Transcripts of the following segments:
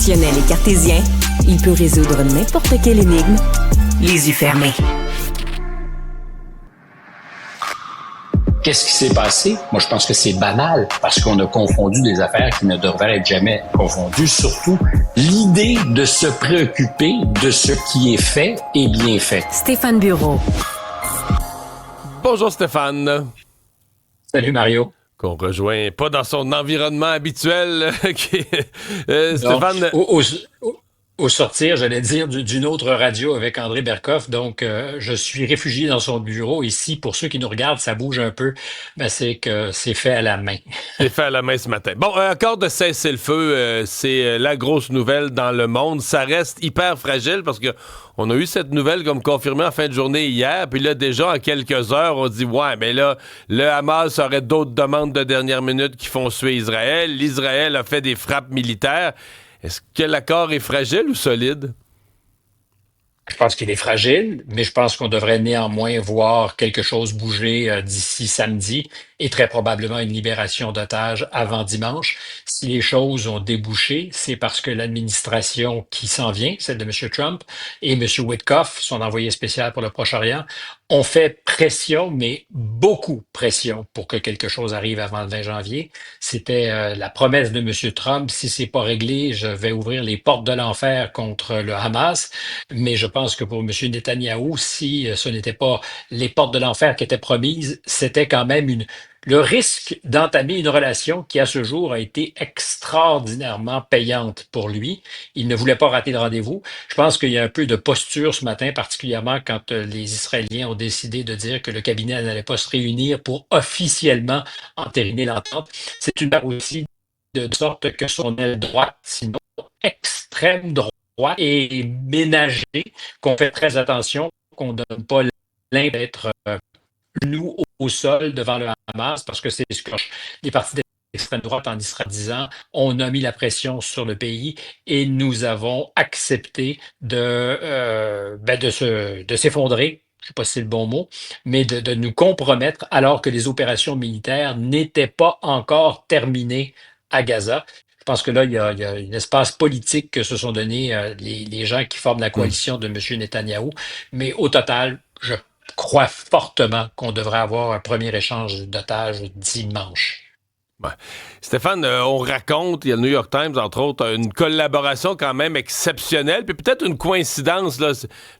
Rationnel et cartésien, il peut résoudre n'importe quelle énigme, les yeux fermés. Qu'est-ce qui s'est passé? Moi, je pense que c'est banal parce qu'on a confondu des affaires qui ne devraient être jamais confondues. Surtout, l'idée de se préoccuper de ce qui est fait et bien fait. Stéphane Bureau. Bonjour Stéphane. Salut Mario. Qu'on rejoint pas dans son environnement habituel. Stéphane. Au sortir, j'allais dire, d'une autre radio avec André Berkoff. Donc, je suis réfugié dans son bureau. Ici, pour ceux qui nous regardent, ça bouge un peu. Ben, c'est que c'est fait à la main. C'est fait à la main ce matin. Bon, accord de cessez-le-feu, c'est la grosse nouvelle dans le monde. Ça reste hyper fragile parce que on a eu cette nouvelle comme confirmée en fin de journée hier. Puis là, déjà, en quelques heures, on dit, ouais, mais là, le Hamas aurait d'autres demandes de dernière minute qui font suer Israël. L'Israël a fait des frappes militaires. Est-ce que l'accord est fragile ou solide? Je pense qu'il est fragile, mais je pense qu'on devrait néanmoins voir quelque chose bouger d'ici samedi et très probablement une libération d'otages avant dimanche. Si les choses ont débouché, c'est parce que l'administration qui s'en vient, celle de M. Trump, et M. Witkoff, son envoyé spécial pour le Proche-Orient, ont fait pression, mais beaucoup pression pour que quelque chose arrive avant le 20 janvier. C'était la promesse de M. Trump. Si c'est pas réglé, je vais ouvrir les portes de l'enfer contre le Hamas. Mais je pense que pour M. Netanyahou, si ce n'était pas les portes de l'enfer qui étaient promises, c'était quand même le risque d'entamer une relation qui, à ce jour, a été extraordinairement payante pour lui. Il ne voulait pas rater le rendez-vous. Je pense qu'il y a un peu de posture ce matin, particulièrement quand les Israéliens ont décidé de dire que le cabinet n'allait pas se réunir pour officiellement entériner l'entente. C'est une part aussi de sorte que son aile droite, sinon extrême droite, est ménagée, qu'on fait très attention, qu'on ne donne pas l'impression d'être nous au sol devant le Hamas, parce que c'est ce que les partis d'extrême droite en Israël disant on a mis la pression sur le pays et nous avons accepté de s'effondrer, je ne sais pas si c'est le bon mot, mais de nous compromettre alors que les opérations militaires n'étaient pas encore terminées à Gaza. Je pense que là, il y a un espace politique que se sont donnés les gens qui forment la coalition de M. Netanyahou, mais au total, je crois fortement qu'on devrait avoir un premier échange d'otages dimanche. Ouais. Stéphane, on raconte, il y a le New York Times, entre autres, une collaboration quand même exceptionnelle, puis peut-être une coïncidence, là,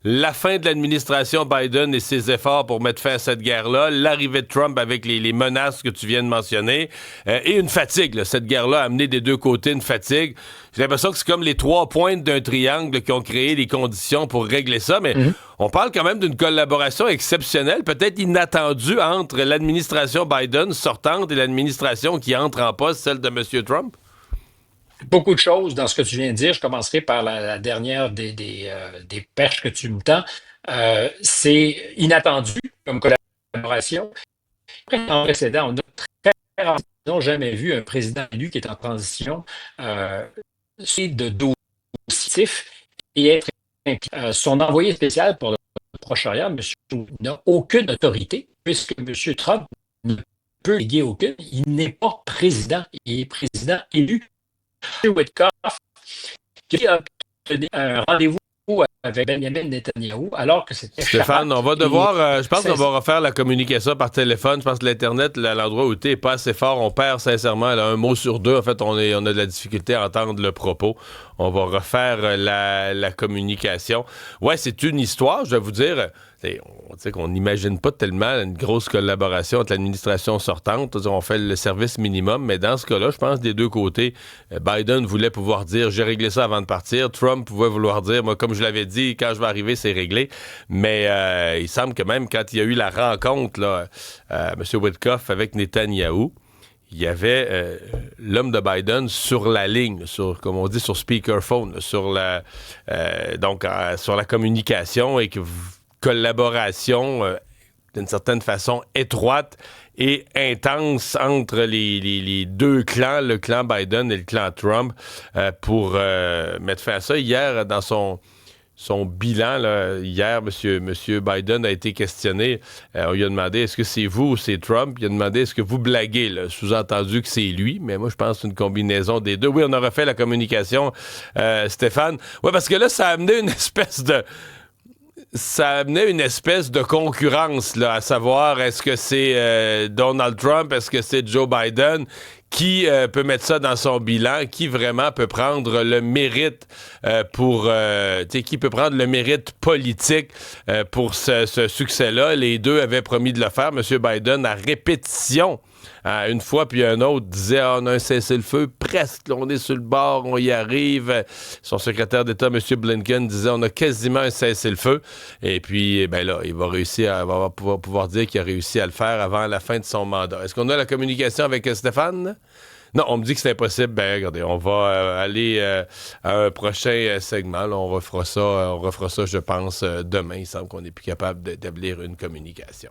la fin de l'administration Biden et ses efforts pour mettre fin à cette guerre-là, l'arrivée de Trump avec les menaces que tu viens de mentionner, et une fatigue. Là. Cette guerre-là a amené des deux côtés une fatigue. J'ai l'impression que c'est comme les trois pointes d'un triangle qui ont créé les conditions pour régler ça, mais on parle quand même d'une collaboration exceptionnelle, peut-être inattendue entre l'administration Biden sortante et l'administration qui entre en poste, celle de M. Trump? Beaucoup de choses dans ce que tu viens de dire. Je commencerai par la dernière des perches que tu me tends. C'est inattendu comme collaboration. En précédent, on a très rarement jamais vu un président élu qui est en transition de dossier et être impliqué. Son envoyé spécial pour le Proche-Orient, M. n'a aucune autorité, puisque M. Trump ne peut léguer aucune. Il n'est pas président, il est président élu. M. Witkoff, qui a obtenu un rendez-vous avec Benjamin Netanyahou, alors que c'était Stéphane, Shabbat. On va devoir, je pense qu'on va refaire la communication par téléphone. Je pense que l'Internet, l'endroit où tu es, n'est pas assez fort. On perd sincèrement là, un mot sur deux. En fait, on a de la difficulté à entendre le propos. On va refaire la communication. Ouais, c'est une histoire, je vais vous dire. On sait qu'on n'imagine pas tellement une grosse collaboration entre l'administration sortante. On fait le service minimum, mais dans ce cas-là, je pense des deux côtés, Biden voulait pouvoir dire « j'ai réglé ça avant de partir ». Trump pouvait vouloir dire « moi, comme je l'avais dit, quand je vais arriver, c'est réglé ». Mais il semble que même quand il y a eu la rencontre, là, M. Witkoff avec Netanyahou, il y avait l'homme de Biden sur la ligne, comme on dit, sur speakerphone, sur la communication et que collaboration d'une certaine façon étroite et intense entre les deux clans, le clan Biden et le clan Trump, pour mettre fin à ça. Hier, dans son son bilan. Là, hier, M. Biden a été questionné. On lui a demandé, est-ce que c'est vous ou c'est Trump? Il a demandé, est-ce que vous blaguez? Là? Sous-entendu que c'est lui, mais moi, je pense que c'est une combinaison des deux. Oui, on a refait la communication, Stéphane. Oui, parce que là, ça a amené une espèce de concurrence, là, à savoir, est-ce que c'est Donald Trump, est-ce que c'est Joe Biden? Qui peut mettre ça dans son bilan, qui vraiment peut prendre le mérite qui peut prendre le mérite politique pour ce succès-là. Les deux avaient promis de le faire. M. Biden, à répétition, une fois puis un autre, disait on a un cessez-le-feu presque, là, on est sur le bord, on y arrive. Son secrétaire d'État, M. Blinken, disait on a quasiment un cessez-le-feu. Et puis, ben là, il va pouvoir dire qu'il a réussi à le faire avant la fin de son mandat. Est-ce qu'on a la communication avec Stéphane? Non, on me dit que c'est impossible. Ben, regardez, on va aller à un prochain segment. Là, on refera ça, je pense, demain. Il semble qu'on n'est plus capable d'établir une communication.